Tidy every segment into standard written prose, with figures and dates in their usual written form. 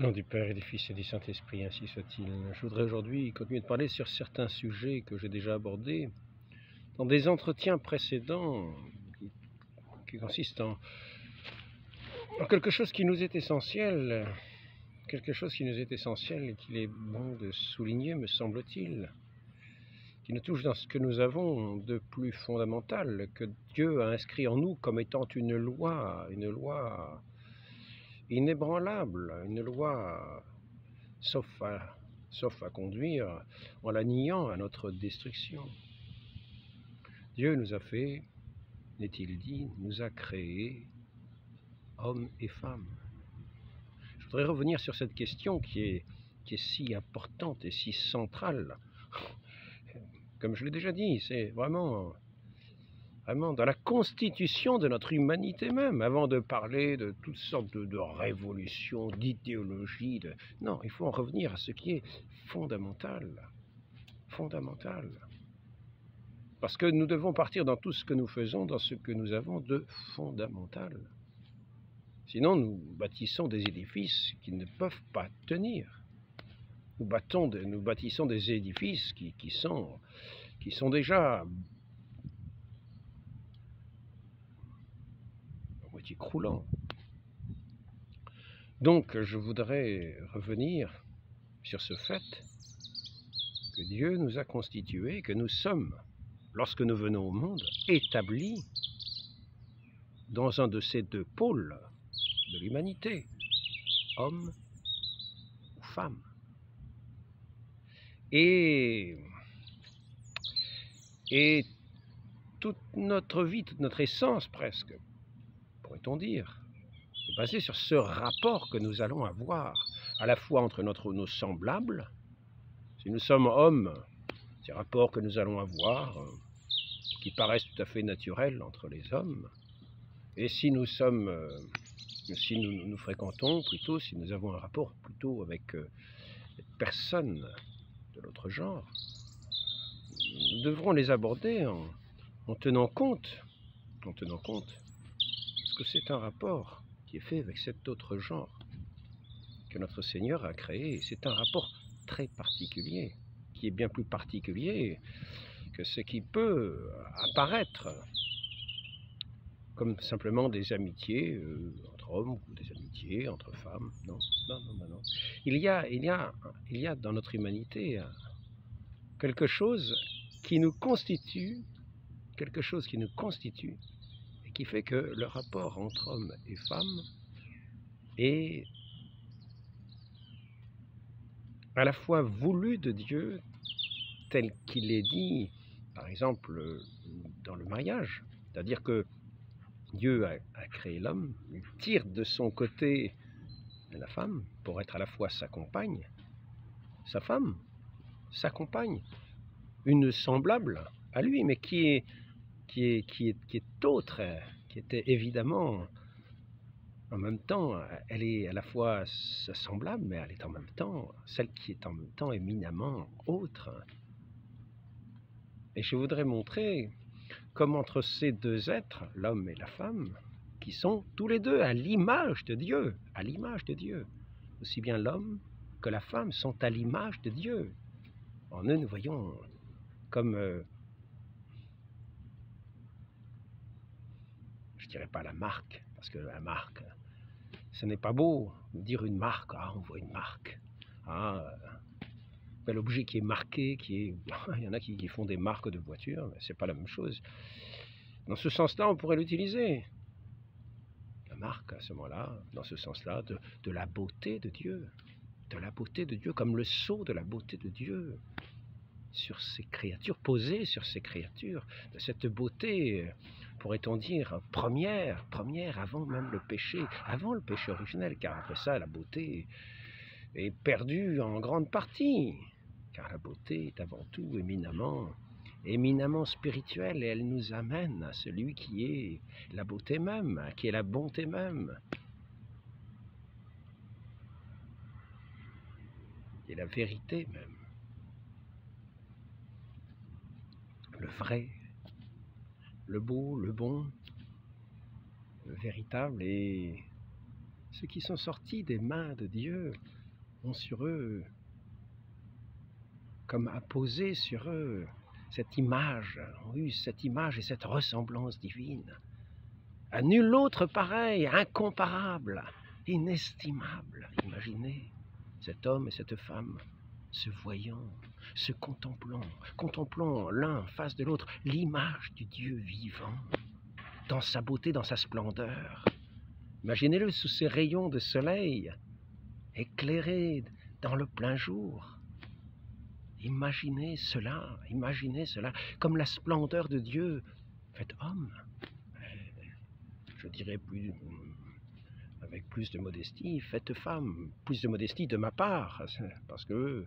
Au nom du Père et du Fils et du Saint-Esprit, ainsi soit-il. Je voudrais aujourd'hui continuer de parler sur certains sujets que j'ai déjà abordés dans des entretiens précédents qui consistent en quelque chose qui nous est essentiel, et qu'il est bon de souligner, me semble-t-il, qui nous touche dans ce que nous avons de plus fondamental, que Dieu a inscrit en nous comme étant une loi inébranlable, une loi sauf à conduire en la niant à notre destruction. Dieu nous a fait, n'est-il dit, nous a créés, hommes et femmes. Je voudrais revenir sur cette question qui est si importante et si centrale. Comme je l'ai déjà dit, c'est vraiment dans la constitution de notre humanité même, avant de parler de toutes sortes de révolutions, d'idéologies. Non, il faut en revenir à ce qui est fondamental. Parce que nous devons partir dans tout ce que nous faisons, dans ce que nous avons de fondamental. Sinon, nous bâtissons des édifices qui ne peuvent pas tenir. Nous bâtissons des édifices qui sont déjà à moitié croulants. Donc, je voudrais revenir sur ce fait que Dieu nous a constitués, que nous sommes, lorsque nous venons au monde, établis dans un de ces deux pôles de l'humanité, homme ou femme. Et toute notre vie, toute notre essence presque, pourrait-on dire, est basée sur ce rapport que nous allons avoir, à la fois entre nos semblables. Si nous sommes hommes, ces rapports que nous allons avoir, qui paraissent tout à fait naturels entre les hommes, et si nous fréquentons plutôt, si nous avons un rapport plutôt avec des personnes de l'autre genre, nous devrons les aborder en tenant compte, parce que c'est un rapport qui est fait avec cet autre genre que notre Seigneur a créé. C'est un rapport très particulier, qui est bien plus particulier que ce qui peut apparaître comme simplement des amitiés entre hommes ou des amitiés entre femmes. Non. Il y a dans notre humanité quelque chose qui nous constitue, et qui fait que le rapport entre hommes et femmes est à la fois voulu de Dieu, tel qu'il est dit, par exemple, dans le mariage. C'est-à-dire que Dieu a créé l'homme, il tire de son côté la femme pour être à la fois sa compagne, sa femme, sa compagne, une semblable à lui, mais qui est autre, qui était évidemment en même temps, elle est à la fois semblable, mais elle est en même temps celle qui est en même temps éminemment autre. Et je voudrais montrer comme entre ces deux êtres, l'homme et la femme, qui sont tous les deux à l'image de Dieu, aussi bien l'homme que la femme sont à l'image de Dieu. En eux, nous voyons comme, je dirais pas la marque, parce que la marque, ce n'est pas beau de dire une marque, on voit une marque. L'objet qui est marqué, il y en a qui font des marques de voitures, mais c'est pas la même chose. Dans ce sens-là, on pourrait l'utiliser. La marque, à ce moment-là, dans ce sens-là, de la beauté de Dieu. De la beauté de Dieu, comme le sceau de la beauté de Dieu sur ces créatures, posées sur ces créatures, de cette beauté, pourrait-on dire, première avant même le péché originel, car après ça, la beauté est perdue en grande partie, car la beauté est avant tout éminemment spirituelle, et elle nous amène à celui qui est la beauté même, qui est la bonté même, qui est la vérité même, le vrai, le beau, le bon, le véritable. Et ceux qui sont sortis des mains de Dieu, ont sur eux, comme apposé sur eux, cette image, ont eu cette image et cette ressemblance divine. À nul autre pareil, incomparable, inestimable. Imaginez cet homme et cette femme se voyant, se contemplant l'un en face de l'autre l'image du Dieu vivant, dans sa beauté, dans sa splendeur. Imaginez-le sous ces rayons de soleil, éclairé dans le plein jour. Imaginez cela, comme la splendeur de Dieu fait homme. Je dirais plus, avec plus de modestie, faites femme, plus de modestie de ma part, parce que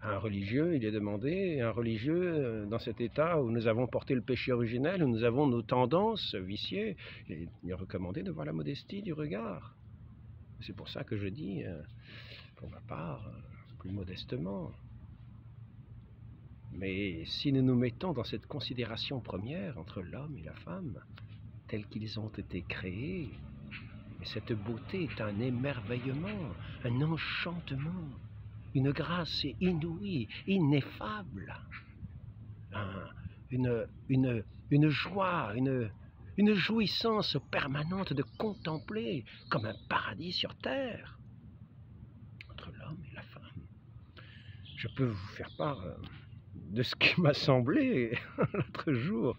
un religieux, il est demandé, un religieux, dans cet état où nous avons porté le péché originel, où nous avons nos tendances viciées, il est recommandé de voir la modestie du regard. C'est pour ça que je dis, pour ma part, plus modestement. Mais si nous nous mettons dans cette considération première entre l'homme et la femme, tels qu'ils ont été créés, cette beauté est un émerveillement, un enchantement, une grâce inouïe, ineffable, une joie, une jouissance permanente de contempler comme un paradis sur terre entre l'homme et la femme. Je peux vous faire part de ce qui m'a semblé l'autre jour.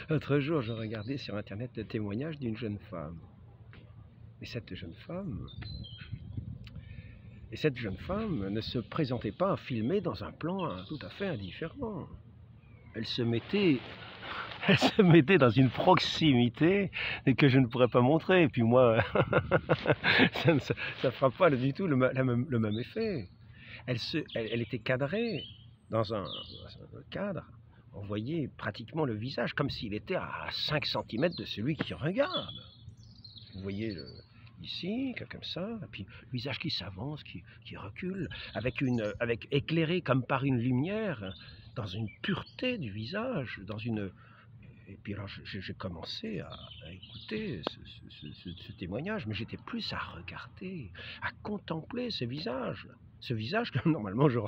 L'autre jour, je regardais sur Internet le témoignage d'une jeune femme. Et cette jeune femme ne se présentait pas filmée dans un plan tout à fait indifférent. Elle se mettait dans une proximité que je ne pourrais pas montrer. Et puis moi, ça ne fera pas du tout le même effet. Elle était cadrée dans un cadre. On voyait pratiquement le visage, comme s'il était à 5 cm de celui qui regarde. Vous voyez ici, comme ça, et puis le visage qui s'avance, qui recule, avec éclairé comme par une lumière, dans une pureté du visage, Et puis alors j'ai commencé à écouter ce témoignage, mais j'étais plus à regarder, à contempler ce visage que normalement je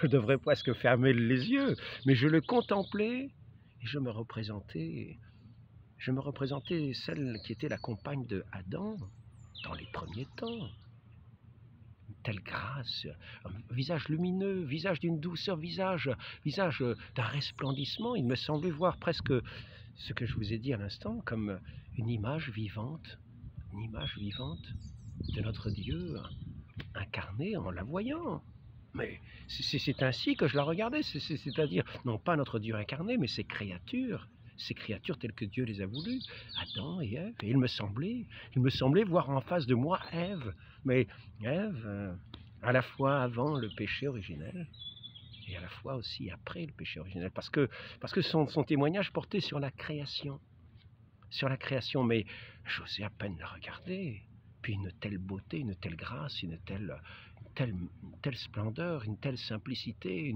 devrais presque fermer les yeux, mais je le contemplais et je me représentais celle qui était la compagne de Adam dans les premiers temps. Une telle grâce, un visage lumineux, visage d'une douceur, visage d'un resplendissement. Il me semblait voir presque ce que je vous ai dit à l'instant comme une image vivante de notre Dieu incarné en la voyant. Mais c'est ainsi que je la regardais, c'est-à-dire non pas notre Dieu incarné, mais ses créatures telles que Dieu les a voulues, Adam et Ève. Et il me semblait voir en face de moi Ève, mais Ève à la fois avant le péché originel et à la fois aussi après le péché originel, parce que son témoignage portait sur la création, mais j'osais à peine la regarder. Puis une telle beauté, une telle grâce, une telle splendeur, une telle simplicité,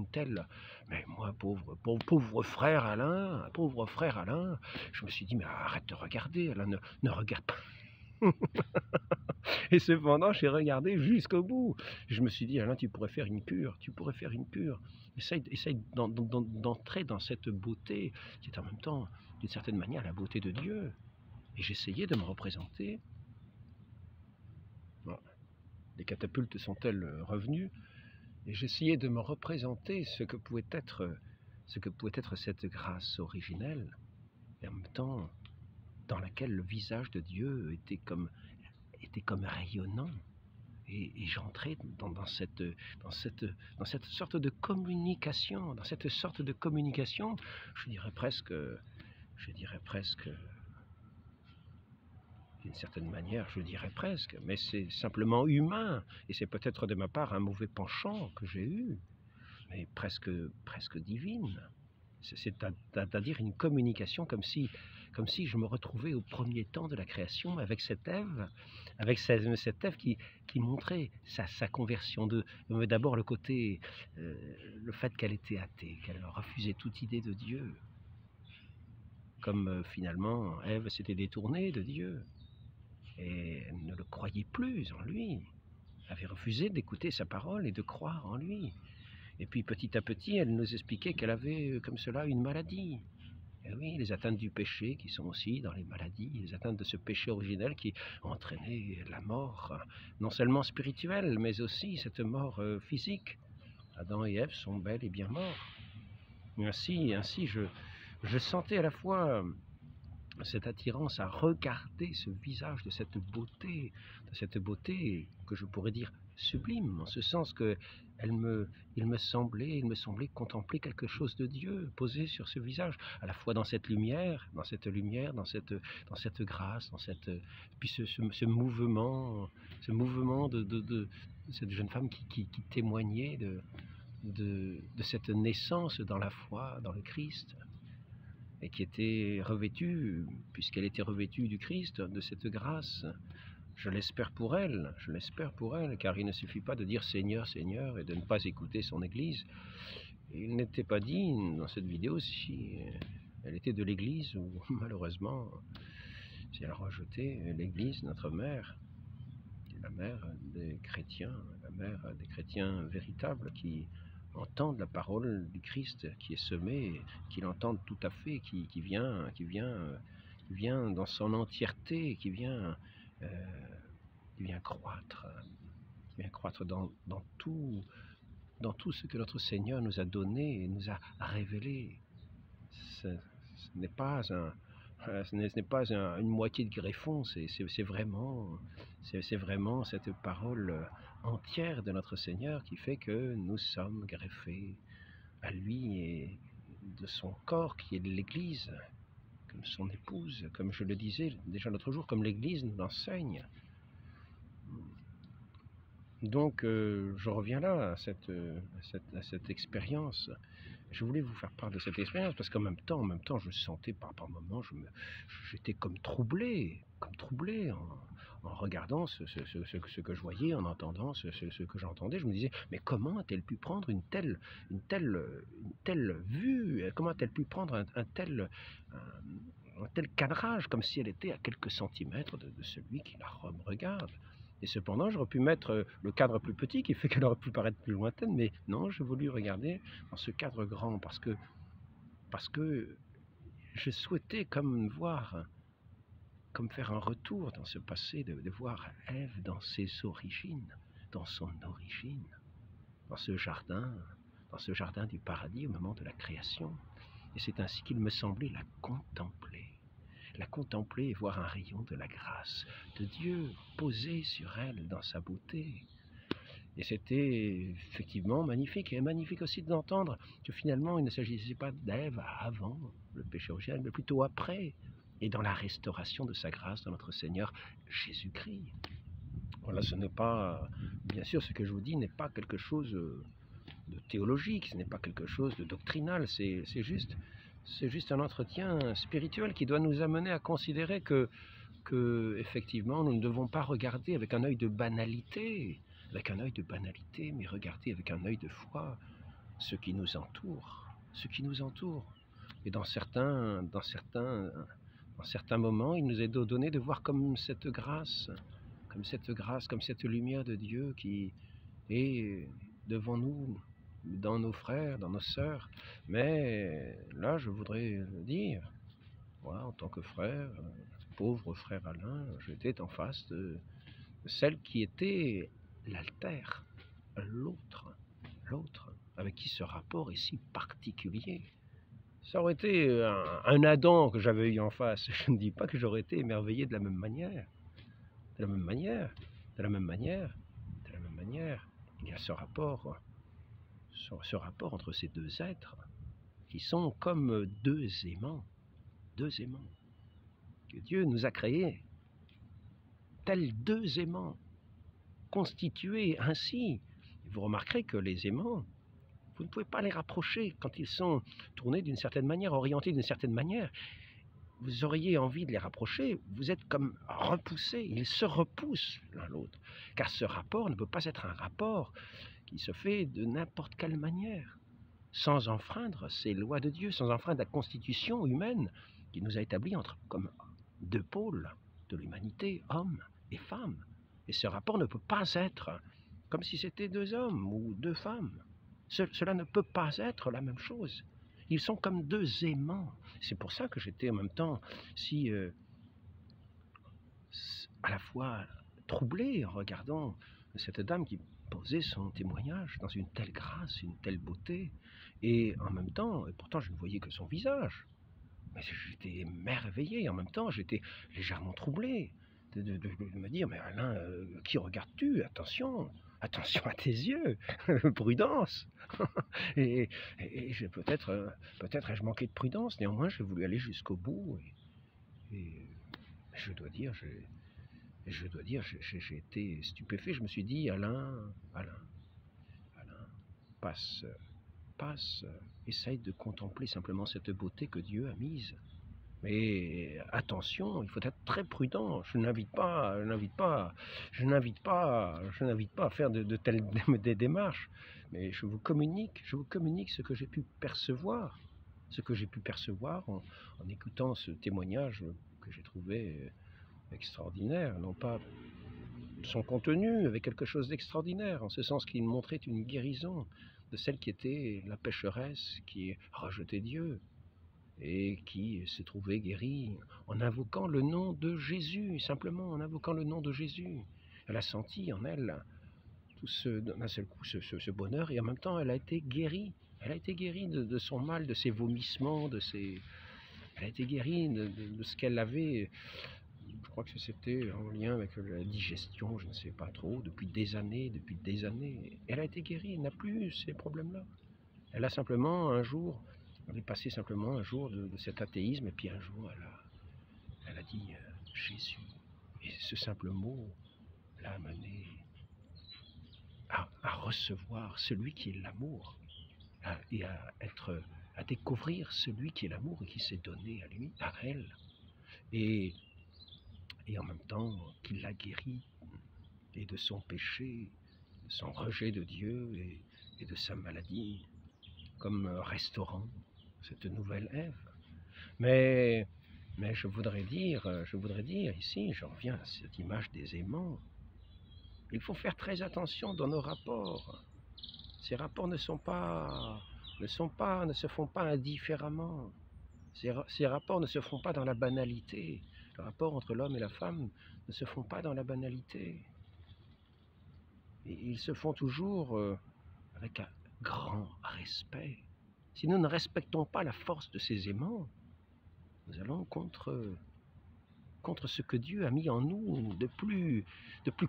Mais moi, pauvre frère Alain, je me suis dit, mais arrête de regarder, Alain, ne regarde pas. Et cependant, j'ai regardé jusqu'au bout. Je me suis dit, Alain, tu pourrais faire une cure. Essaye d'entrer dans cette beauté, qui est en même temps, d'une certaine manière, la beauté de Dieu. Et j'essayais de me représenter. Bon, les catapultes sont-elles revenues? Et j'essayais de me représenter ce que pouvait être cette grâce originelle, et en même temps dans laquelle le visage de Dieu était comme rayonnant. Et j'entrais dans cette sorte de communication, je dirais presque, d'une certaine manière, mais c'est simplement humain, et c'est peut-être de ma part un mauvais penchant que j'ai eu, mais presque divine. C'est-à-dire une communication comme si je me retrouvais au premier temps de la création avec cette Ève, qui montrait sa conversion, d'abord le côté, le fait qu'elle était athée, qu'elle refusait toute idée de Dieu, comme finalement Ève s'était détournée de Dieu. et elle ne le croyait plus en lui. Elle avait refusé d'écouter sa parole et de croire en lui. Et puis petit à petit, elle nous expliquait qu'elle avait comme cela une maladie. Et oui, les atteintes du péché qui sont aussi dans les maladies, les atteintes de ce péché originel qui entraînait la mort, non seulement spirituelle, mais aussi cette mort physique. Adam et Ève sont bel et bien morts. Ainsi je sentais à la fois cette attirance à regarder ce visage de cette beauté que je pourrais dire sublime, en ce sens que il me semblait contempler quelque chose de Dieu posé sur ce visage, à la fois dans cette lumière, dans cette grâce, puis ce mouvement de cette jeune femme qui témoignait de cette naissance dans la foi, dans le Christ, et qui était revêtue, puisqu'elle était revêtue du Christ, de cette grâce. Je l'espère pour elle, car il ne suffit pas de dire Seigneur, Seigneur, et de ne pas écouter son Église. Il n'était pas dit dans cette vidéo si elle était de l'Église ou malheureusement, si elle a rejeté l'Église, notre mère, la mère des chrétiens véritables qui entendent la parole du Christ qui est semée, qui l'entendent tout à fait, qui vient dans son entièreté, qui vient croître, dans tout ce que notre Seigneur nous a donné et nous a révélé. Ce n'est pas une moitié de greffon, c'est vraiment cette parole entière de notre Seigneur qui fait que nous sommes greffés à lui et de son corps qui est l'Église, comme son épouse, comme je le disais déjà l'autre jour, comme l'Église nous l'enseigne. Donc je reviens là à cette expérience. Je voulais vous faire part de cette expérience parce qu'en même temps, je sentais par moments, j'étais comme troublé en regardant ce que je voyais, en entendant ce que j'entendais. Je me disais, mais comment a-t-elle pu prendre une telle vue? Comment a-t-elle pu prendre un tel cadrage, comme si elle était à quelques centimètres de celui qui la regarde? Et cependant, j'aurais pu mettre le cadre plus petit, qui fait qu'elle aurait pu paraître plus lointaine, mais non, j'ai voulu regarder dans ce cadre grand, parce que je souhaitais comme faire un retour dans ce passé, de voir Ève dans ses origines, dans son origine, dans ce jardin du paradis au moment de la création. Et c'est ainsi qu'il me semblait la contempler et voir un rayon de la grâce de Dieu posé sur elle dans sa beauté. Et c'était effectivement magnifique, et magnifique aussi d'entendre que finalement il ne s'agissait pas d'Ève avant le péché originel, mais plutôt après, et dans la restauration de sa grâce dans notre Seigneur Jésus-Christ. Voilà, ce n'est pas, bien sûr, ce que je vous dis n'est pas quelque chose de théologique, ce n'est pas quelque chose de doctrinal, c'est juste un entretien spirituel qui doit nous amener à considérer que effectivement, nous ne devons pas regarder avec un œil de banalité, mais regarder avec un œil de foi ce qui nous entoure. Et dans certains moments, il nous est donné de voir comme cette grâce, comme cette lumière de Dieu qui est devant nous, dans nos frères, dans nos sœurs. Mais là, je voudrais dire, moi, en tant que frère, pauvre frère Alain, j'étais en face de celle qui était l'altère, l'autre, avec qui ce rapport est si particulier. Ça aurait été un Adam que j'avais eu en face. Je ne dis pas que j'aurais été émerveillé de la même manière. Il y a ce rapport entre ces deux êtres qui sont comme deux aimants, que Dieu nous a créés, tels deux aimants, constitués ainsi. Vous remarquerez que les aimants, vous ne pouvez pas les rapprocher quand ils sont tournés d'une certaine manière, orientés d'une certaine manière. Vous auriez envie de les rapprocher, vous êtes comme repoussés, ils se repoussent l'un l'autre. Car ce rapport ne peut pas être un rapport qui se fait de n'importe quelle manière, sans enfreindre ces lois de Dieu, sans enfreindre la constitution humaine qui nous a établis comme deux pôles de l'humanité, hommes et femmes. Et ce rapport ne peut pas être comme si c'était deux hommes ou deux femmes. Cela ne peut pas être la même chose. Ils sont comme deux aimants. C'est pour ça que j'étais en même temps si à la fois troublé en regardant cette dame qui posait son témoignage dans une telle grâce, une telle beauté, et en même temps, et pourtant je ne voyais que son visage, mais j'étais émerveillé, en même temps j'étais légèrement troublé de me dire, mais Alain, qui regardes-tu? Attention, attention à tes yeux, prudence. et peut-être ai-je manqué de prudence, néanmoins j'ai voulu aller jusqu'au bout, et je dois dire, j'ai été stupéfait. Je me suis dit, Alain, passe, essaye de contempler simplement cette beauté que Dieu a mise. Mais attention, il faut être très prudent. Je n'invite pas à faire de telles des démarches. Mais je vous communique ce que j'ai pu percevoir. En écoutant ce témoignage que j'ai trouvé extraordinaire, non pas son contenu avec quelque chose d'extraordinaire, en ce sens qu'il montrait une guérison de celle qui était la pécheresse qui rejetait Dieu et qui se trouvait guérie en invoquant le nom de Jésus, simplement en invoquant le nom de Jésus. Elle a senti en elle d'un seul coup ce bonheur, et en même temps elle a été guérie. Elle a été guérie de son mal, de ses vomissements, elle a été guérie de ce qu'elle avait. Je crois que c'était en lien avec la digestion, je ne sais pas trop, depuis des années. Elle a été guérie, elle n'a plus ces problèmes-là. Elle a simplement un jour, elle est passée simplement un jour de cet athéisme, et puis un jour elle a dit Jésus. Et ce simple mot l'a amené à recevoir celui qui est l'amour, et à découvrir celui qui est l'amour et qui s'est donné à lui, à elle. Et en même temps qu'il l'a guéri et de son péché, de son rejet de Dieu et de sa maladie, comme restaurant cette nouvelle Ève. Mais je voudrais dire ici, je reviens à cette image des aimants, il faut faire très attention dans nos rapports. Ces rapports ne se font pas indifféremment. Ces rapports ne se font pas dans la banalité. Les rapports entre l'homme et la femme ne se font pas dans la banalité. Et ils se font toujours avec un grand respect. Si nous ne respectons pas la force de ces aimants, nous allons contre ce que Dieu a mis en nous de plus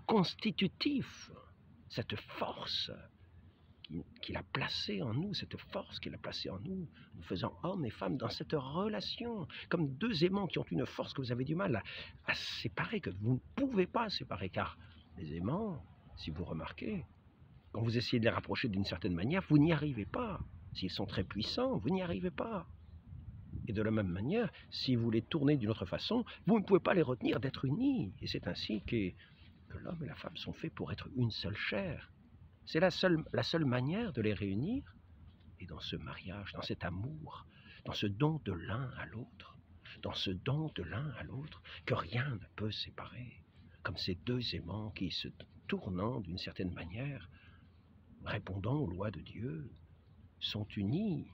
constitutif, cette force qu'il a placée en nous, nous faisant hommes et femmes dans cette relation, comme deux aimants qui ont une force que vous avez du mal à séparer, que vous ne pouvez pas séparer, car les aimants, si vous remarquez, quand vous essayez de les rapprocher d'une certaine manière, vous n'y arrivez pas. S'ils sont très puissants, vous n'y arrivez pas. Et de la même manière, si vous les tournez d'une autre façon, vous ne pouvez pas les retenir d'être unis. Et c'est ainsi que l'homme et la femme sont faits pour être une seule chair. C'est la seule manière de les réunir. Et dans ce mariage, dans cet amour, dans ce don de l'un à l'autre, que rien ne peut séparer, comme ces deux aimants qui, se tournant d'une certaine manière, répondant aux lois de Dieu, sont unis,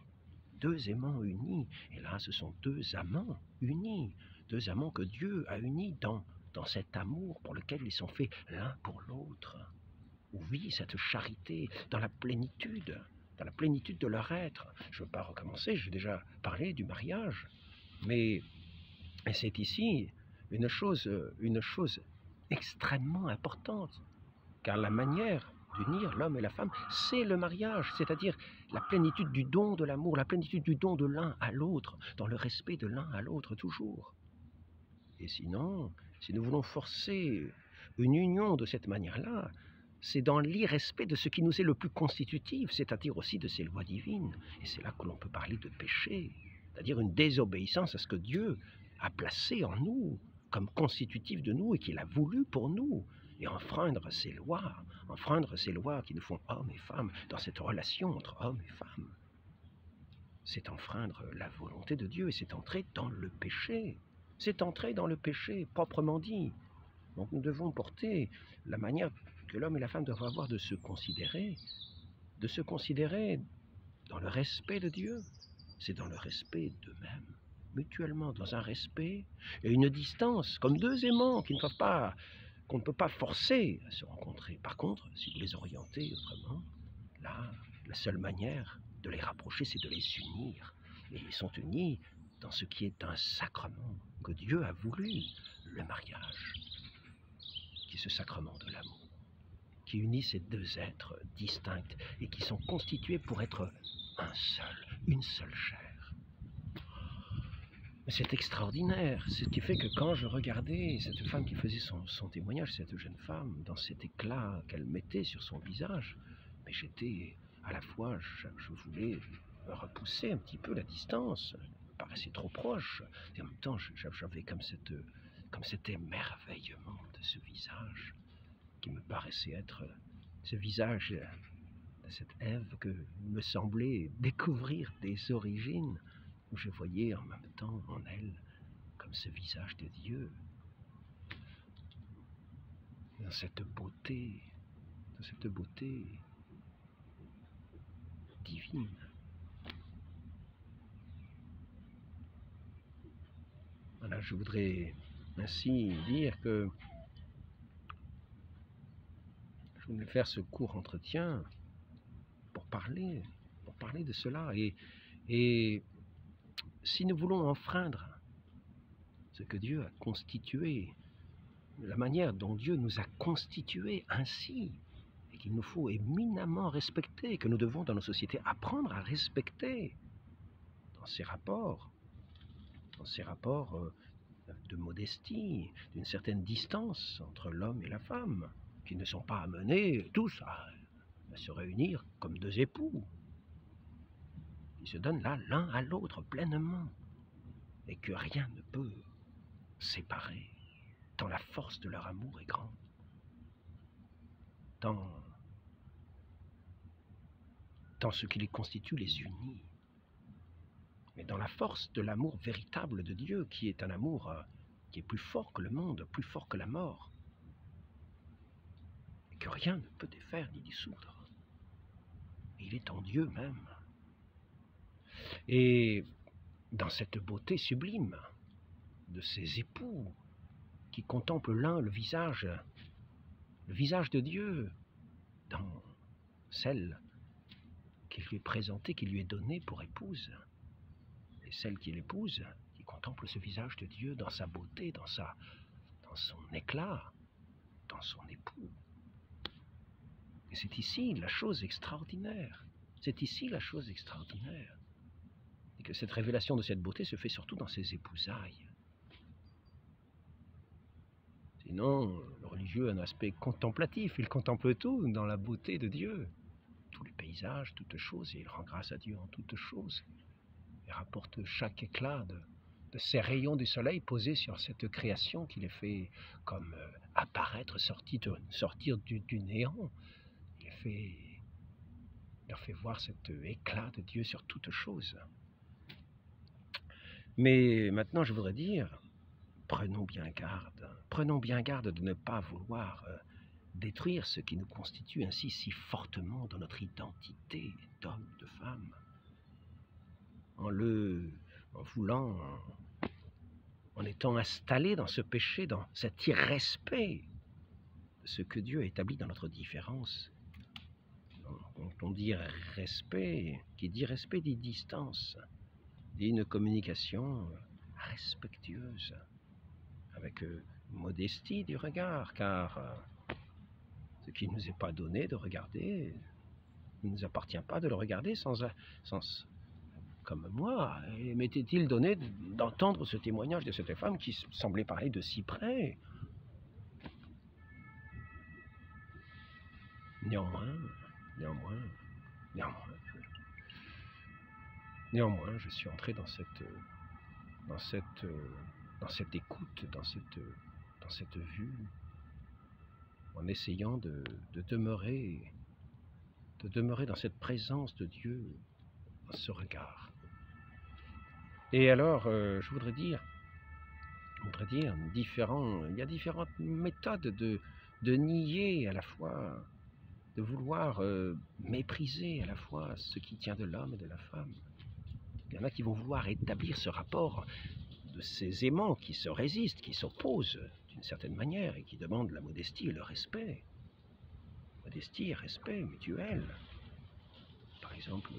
deux aimants unis. Et là, ce sont deux amants unis, deux amants que Dieu a unis dans cet amour pour lequel ils sont faits l'un pour l'autre. Où vit cette charité dans la plénitude de leur être. Je ne veux pas recommencer, j'ai déjà parlé du mariage, mais c'est ici une chose extrêmement importante, car la manière d'unir l'homme et la femme, c'est le mariage, c'est-à-dire la plénitude du don de l'amour, la plénitude du don de l'un à l'autre, dans le respect de l'un à l'autre toujours. Et sinon, si nous voulons forcer une union de cette manière-là, c'est dans l'irrespect de ce qui nous est le plus constitutif, c'est-à-dire aussi de ces lois divines. Et c'est là que l'on peut parler de péché, c'est-à-dire une désobéissance à ce que Dieu a placé en nous comme constitutif de nous et qu'il a voulu pour nous, et enfreindre ces lois qui nous font hommes et femmes dans cette relation entre hommes et femmes. C'est enfreindre la volonté de Dieu et c'est entrer dans le péché. C'est entrer dans le péché, proprement dit. Donc nous devons porter la manière que l'homme et la femme doivent avoir de se considérer dans le respect de Dieu. C'est dans le respect d'eux-mêmes, mutuellement, dans un respect et une distance, comme deux aimants qui qu'on ne peut pas forcer à se rencontrer. Par contre, si vous les orientez autrement, là, la seule manière de les rapprocher, c'est de les unir. Et ils sont unis dans ce qui est un sacrement que Dieu a voulu, le mariage, qui est ce sacrement de l'amour, qui unit ces deux êtres distincts et qui sont constitués pour être un seul, une seule chair. C'est extraordinaire, ce qui fait que quand je regardais cette femme qui faisait son témoignage, cette jeune femme, dans cet éclat qu'elle mettait sur son visage, mais j'étais à la fois, je voulais repousser un petit peu la distance, elle me paraissait trop proche, et en même temps j'avais comme cet émerveillement de ce visage, qui me paraissait être ce visage de cette Ève que me semblait découvrir des origines, où je voyais en même temps en elle comme ce visage de Dieu, dans cette beauté divine. Voilà, je voudrais ainsi dire que je voulais faire ce court entretien pour parler de cela. Et si nous voulons enfreindre ce que Dieu a constitué, la manière dont Dieu nous a constitués ainsi, et qu'il nous faut éminemment respecter, que nous devons dans nos sociétés apprendre à respecter dans ces rapports de modestie, d'une certaine distance entre l'homme et la femme, qui ne sont pas amenés tous à se réunir comme deux époux. Ils se donnent là l'un à l'autre pleinement, et que rien ne peut séparer, tant la force de leur amour est grande, tant ce qui les constitue les unit. Mais dans la force de l'amour véritable de Dieu, qui est un amour qui est plus fort que le monde, plus fort que la mort, et que rien ne peut défaire ni dissoudre. Et il est en Dieu même. Et dans cette beauté sublime de ces époux qui contemplent l'un le visage de Dieu dans celle qui lui est présentée, qui lui est donnée pour épouse, et celle qui est l'épouse, qui contemple ce visage de Dieu dans sa beauté, dans son éclat, dans son époux. Et c'est ici la chose extraordinaire. C'est ici la chose extraordinaire. Et que cette révélation de cette beauté se fait surtout dans ces épousailles. Sinon, le religieux a un aspect contemplatif. Il contemple tout dans la beauté de Dieu. Tous les paysages, toutes choses, et il rend grâce à Dieu en toutes choses. Il rapporte chaque éclat de ces rayons du soleil posés sur cette création qui les fait comme apparaître, sortir du néant. Il leur fait voir cet éclat de Dieu sur toutes choses. Mais maintenant, je voudrais dire, prenons bien garde de ne pas vouloir détruire ce qui nous constitue ainsi si fortement dans notre identité d'homme, de femme, en étant installé dans ce péché, dans cet irrespect de ce que Dieu a établi dans notre différence. Quand on dit respect, qui dit respect dit distance, dit une communication respectueuse, avec modestie du regard, car ce qui ne nous est pas donné de regarder, il ne nous appartient pas de le regarder sans comme moi. Et m'était-il donné d'entendre ce témoignage de cette femme qui semblait parler de si près. Néanmoins, je suis entré dans cette écoute, dans cette vue, en essayant de demeurer dans cette présence de Dieu, dans ce regard. Et alors, je voudrais dire on pourrait dire, il y a différentes méthodes de nier à la fois, de vouloir mépriser à la fois ce qui tient de l'homme et de la femme. Il y en a qui vont vouloir établir ce rapport de ces aimants qui se résistent, qui s'opposent d'une certaine manière et qui demandent la modestie et le respect. Modestie et respect mutuel. Par exemple,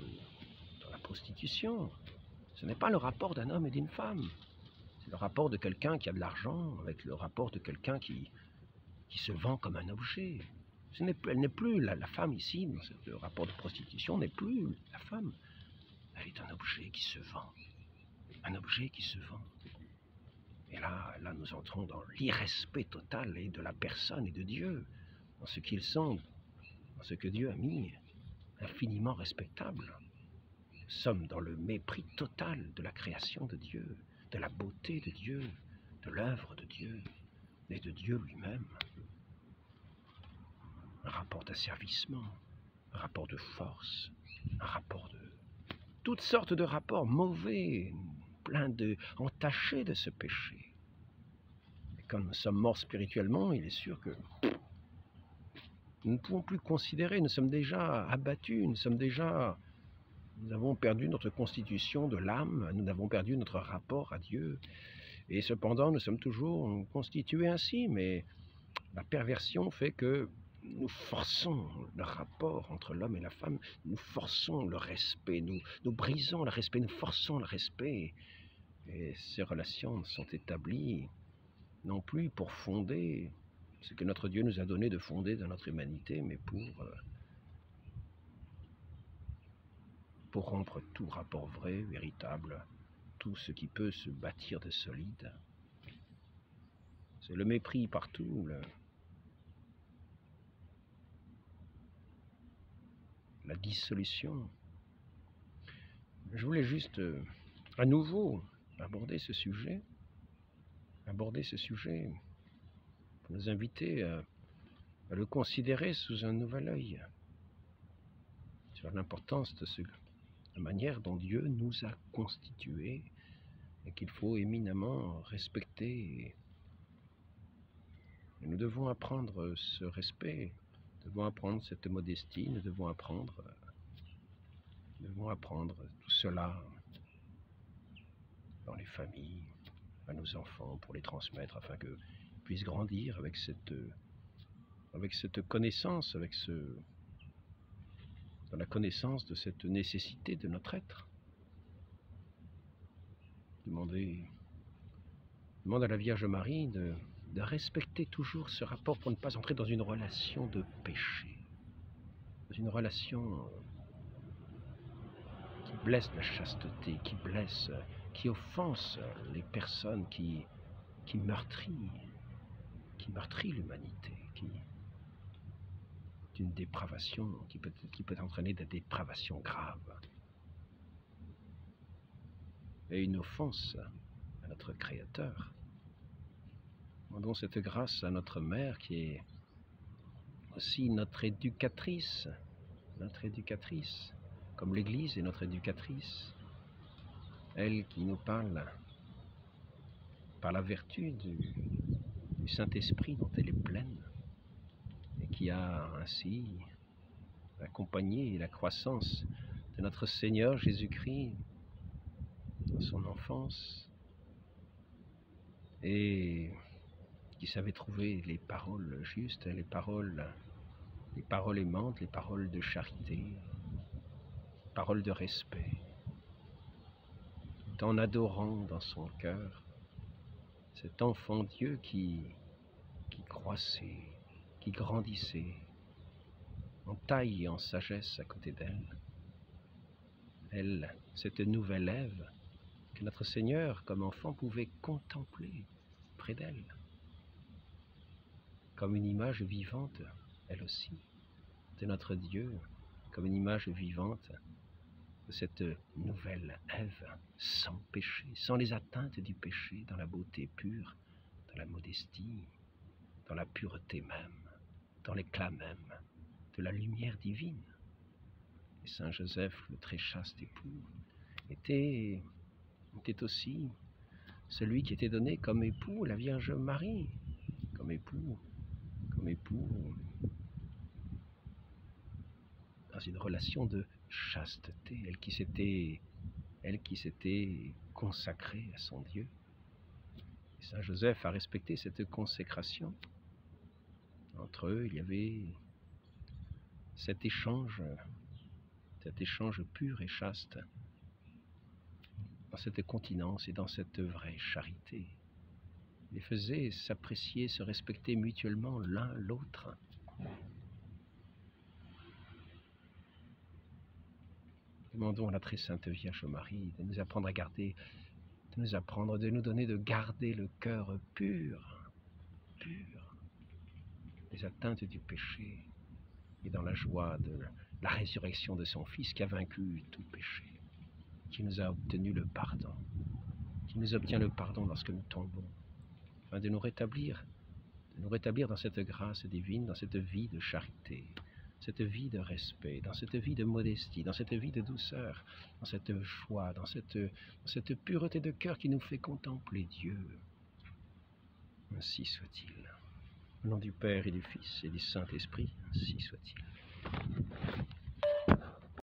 dans la prostitution, ce n'est pas le rapport d'un homme et d'une femme. C'est le rapport de quelqu'un qui a de l'argent avec le rapport de quelqu'un qui se vend comme un objet. Elle n'est plus la femme ici, dans le rapport de prostitution n'est plus la femme. Elle est un objet qui se vend. Un objet qui se vend. Et là nous entrons dans l'irrespect total et de la personne et de Dieu, dans ce qu'ils sont, dans ce que Dieu a mis infiniment respectable. Nous sommes dans le mépris total de la création de Dieu, de la beauté de Dieu, de l'œuvre de Dieu et de Dieu lui-même. Un rapport d'asservissement, un rapport de force, un rapport de... toutes sortes de rapports mauvais, entachés de ce péché. Et quand nous sommes morts spirituellement, il est sûr que nous ne pouvons plus considérer, nous sommes déjà abattus, nous avons perdu notre constitution de l'âme, nous avons perdu notre rapport à Dieu. Et cependant, nous sommes toujours constitués ainsi, mais la perversion fait que nous forçons le rapport entre l'homme et la femme, nous forçons le respect, nous brisons le respect, nous forçons le respect. Et ces relations sont établies non plus pour fonder ce que notre Dieu nous a donné de fonder dans notre humanité, mais pour rompre tout rapport vrai, véritable, tout ce qui peut se bâtir de solide. C'est le mépris partout, la dissolution. Je voulais juste à nouveau aborder ce sujet, pour nous inviter à le considérer sous un nouvel œil, sur l'importance de la manière dont Dieu nous a constitués et qu'il faut éminemment respecter. Et nous devons apprendre ce respect, nous devons apprendre cette modestie, nous devons apprendre tout cela dans les familles, à nos enfants, pour les transmettre afin qu'ils puissent grandir avec cette connaissance, dans la connaissance de cette nécessité de notre être. Demande à la Vierge Marie de respecter toujours ce rapport pour ne pas entrer dans une relation de péché, dans une relation qui blesse la chasteté, qui offense les personnes, qui meurtrit l'humanité, d'une dépravation qui peut entraîner des dépravations graves et une offense à notre Créateur. Demandons cette grâce à notre Mère qui est aussi notre éducatrice, comme l'Église est notre éducatrice, elle qui nous parle par la vertu du Saint-Esprit dont elle est pleine, et qui a ainsi accompagné la croissance de notre Seigneur Jésus-Christ dans son enfance, et qui savait trouver les paroles justes, les paroles aimantes, les paroles de charité, paroles de respect, en adorant dans son cœur cet enfant Dieu qui croissait, qui grandissait en taille et en sagesse à côté d'elle. Elle, cette nouvelle Ève que notre Seigneur, comme enfant, pouvait contempler près d'elle, comme une image vivante, elle aussi, de notre Dieu, comme une image vivante de cette nouvelle Ève, sans péché, sans les atteintes du péché, dans la beauté pure, dans la modestie, dans la pureté même, dans l'éclat même de la lumière divine. Et Saint Joseph, le très chaste époux, était aussi celui qui était donné comme époux, la Vierge Marie, comme époux, dans une relation de chasteté, elle qui s'était consacrée à son Dieu. Et Saint Joseph a respecté cette consécration. Entre eux, il y avait cet échange pur et chaste, dans cette continence et dans cette vraie charité. Il les faisait s'apprécier, se respecter mutuellement l'un l'autre. Demandons à la très sainte Vierge Marie de nous apprendre à garder, de nous donner de garder le cœur pur des atteintes du péché et dans la joie de la résurrection de son Fils qui a vaincu tout péché, qui nous a obtenu le pardon, qui nous obtient le pardon lorsque nous tombons, afin de nous rétablir dans cette grâce divine, dans cette vie de charité, cette vie de respect, dans cette vie de modestie, dans cette vie de douceur, dans cette joie, dans cette pureté de cœur qui nous fait contempler Dieu. Ainsi soit-il. Au nom du Père et du Fils et du Saint-Esprit, ainsi soit-il.